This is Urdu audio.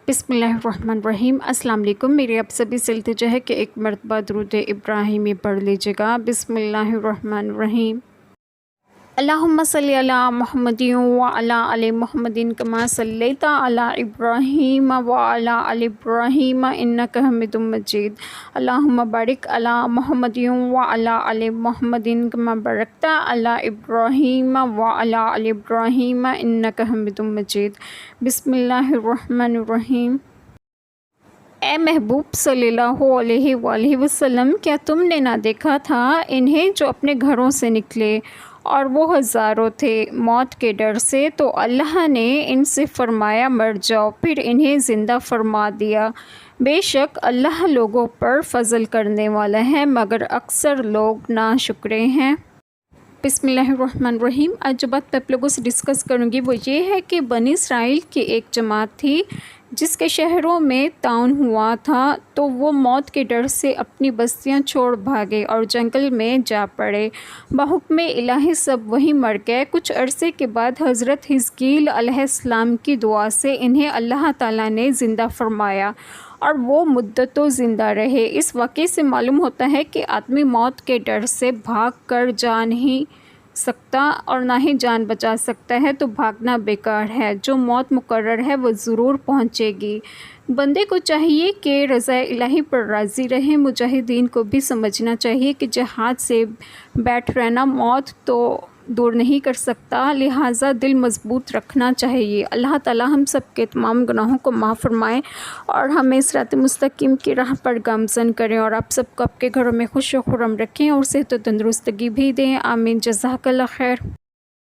بسم اللہ الرحمن الرحیم۔ السلام علیکم۔ میری آپ سبھی سے التجا ہے کہ ایک مرتبہ درود ابراہیمی پڑھ لیجیے گا۔ بسم اللہ الرحمن الرحیم۔ اللہم صلی علی محمد وعلی آل محمد کما صلیت علی ابراہیم وعلی آل ابراہیم انک حمید مجید۔ اللہم بارک علی محمد وعلی آل محمد کما بارکت علی ابراہیم وعلی آل ابراہیم انک حمید مجید۔ بسم اللہ الرحمن الرحیم۔ اے محبوب صلی اللہ علیہ وآلہ وسلم، کیا تم نے نہ دیکھا تھا انہیں جو اپنے گھروں سے نکلے اور وہ ہزاروں تھے موت کے ڈر سے، تو اللہ نے ان سے فرمایا مر جاؤ، پھر انہیں زندہ فرما دیا۔ بے شک اللہ لوگوں پر فضل کرنے والا ہے، مگر اکثر لوگ ناشکرے ہیں۔ بسم اللہ الرحمن الرحیم۔ آج جو بات میں آپ لوگوں سے ڈسکس کروں گی وہ یہ ہے کہ بنی اسرائیل کی ایک جماعت تھی جس کے شہروں میں طاعون ہوا تھا، تو وہ موت کے ڈر سے اپنی بستیاں چھوڑ بھاگے اور جنگل میں جا پڑے۔ بحکم الہی سب وہیں مر گئے۔ کچھ عرصے کے بعد حضرت حزقیل علیہ السلام کی دعا سے انہیں اللہ تعالیٰ نے زندہ فرمایا اور وہ مدتوں زندہ رہے۔ اس واقعے سے معلوم ہوتا ہے کہ آدمی موت کے ڈر سے بھاگ کر جا نہیں سکتا اور نہ ہی جان بچا سکتا ہے، تو بھاگنا بیکار ہے۔ جو موت مقرر ہے وہ ضرور پہنچے گی۔ بندے کو چاہیے کہ رضا الہی پر راضی رہے۔ مجاہدین کو بھی سمجھنا چاہیے کہ جہاد سے بیٹھ رہنا موت تو دور نہیں کر سکتا، لہٰذا دل مضبوط رکھنا چاہیے۔ اللہ تعالیٰ ہم سب کے تمام گناہوں کو معاف فرمائے اور ہمیں صراط مستقیم کی راہ پر گامزن کریں، اور آپ سب کو آپ کے گھروں میں خوش و خرم رکھیں اور صحت و تندرستگی بھی دیں۔ آمین۔ جزاک اللہ خیر۔